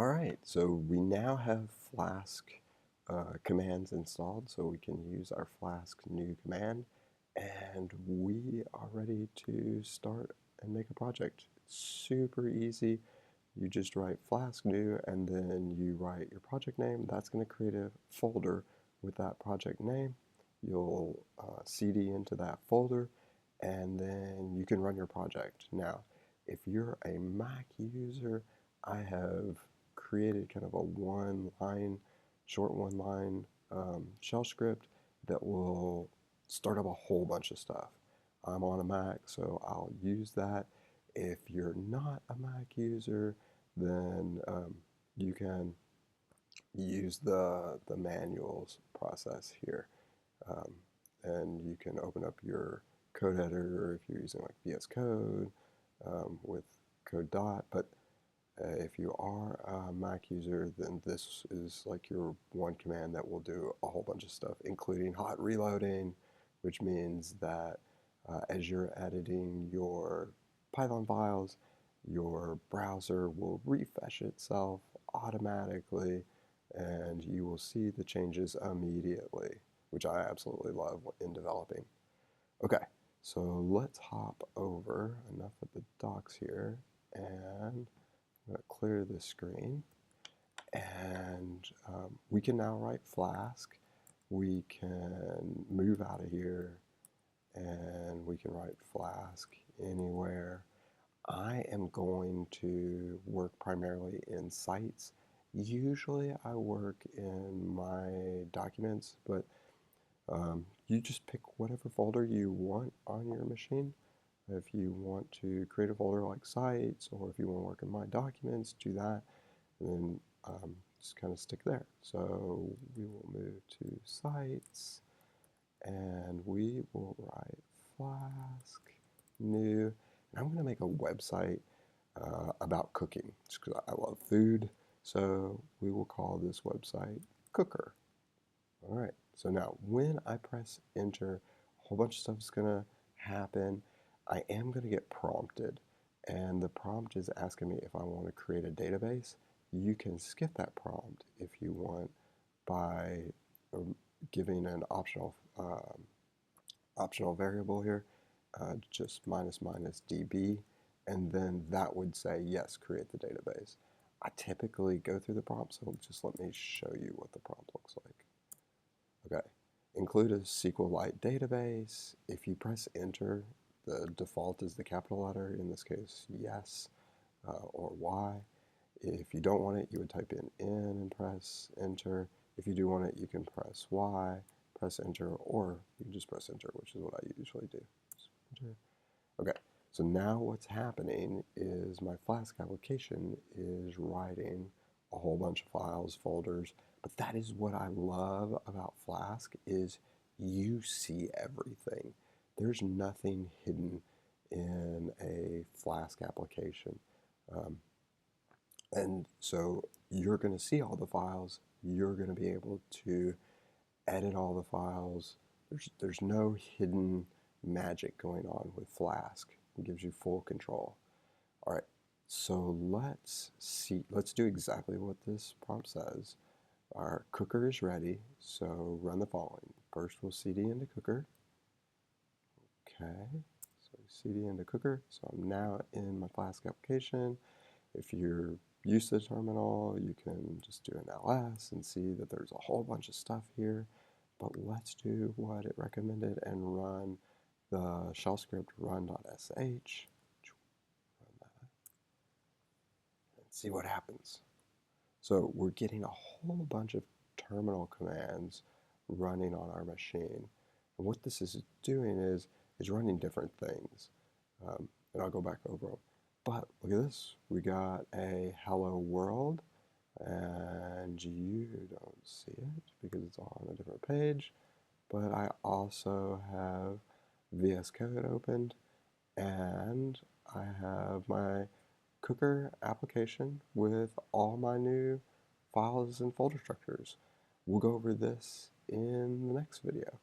All right, so we now have Flask commands installed, so we can use our Flask new command, and we are ready to start and make a project. It's super easy. You just write Flask new, and then you write your project name. That's going to create a folder with that project name. You'll cd into that folder, and then you can run your project. Now, if you're a Mac user, I have created kind of a short one-line shell script that will start up a whole bunch of stuff. I'm on a Mac, so I'll use that. If you're not a Mac user, then you can use the manuals process here. Um, and you can open up your code editor if you're using like VS Code with code dot. But if you are a Mac user, then this is like your one command that will do a whole bunch of stuff, including hot reloading, which means that as you're editing your Python files, your browser will refresh itself automatically, and you will see the changes immediately, which I absolutely love in developing. Okay, so let's hop over, enough of the docs here, and I'm going to clear the screen, and we can now write Flask. We can move out of here, and we can write Flask anywhere. I am going to work primarily in sites. Usually I work in my documents, but you just pick whatever folder you want on your machine. If you want to create a folder like sites, or if you want to work in my documents, do that, and then just kind of stick there. So we will move to sites, and we will write Flask new. And I'm going to make a website about cooking, just because I love food. So we will call this website Cooker. All right, so now when I press enter, a whole bunch of stuff is going to happen. I am going to get prompted, and the prompt is asking me if I want to create a database. You can skip that prompt if you want by giving an optional variable here, just minus db, and then that would say, yes, create the database. I typically go through the prompt, so just let me show you what the prompt looks like. Okay, include a SQLite database. If you press enter, the default is the capital letter, in this case, yes, or Y. If you don't want it, you would type in N and press enter. If you do want it, you can press Y, press enter, or you can just press enter, which is what I usually do. Enter. Okay, so now what's happening is my Flask application is writing a whole bunch of files, folders, but that is what I love about Flask is you see everything. There's nothing hidden in a Flask application. And so you're going to see all the files. You're going to be able to edit all the files. There's no hidden magic going on with Flask. It gives you full control. All right, so let's do exactly what this prompt says. Our cooker is ready, so run the following. First, we'll cd into cooker. Okay, so cd into cooker. So I'm now in my Flask application. If you're used to the terminal, you can just do an ls and see that there's a whole bunch of stuff here. But let's do what it recommended and run the shell script run.sh. Run that and see what happens. So we're getting a whole bunch of terminal commands running on our machine. And what this is doing is running different things. And I'll go back over them. But look at this. We got a hello world, and you don't see it because it's on a different page. But I also have VS Code opened, and I have my Cooker application with all my new files and folder structures. We'll go over this in the next video.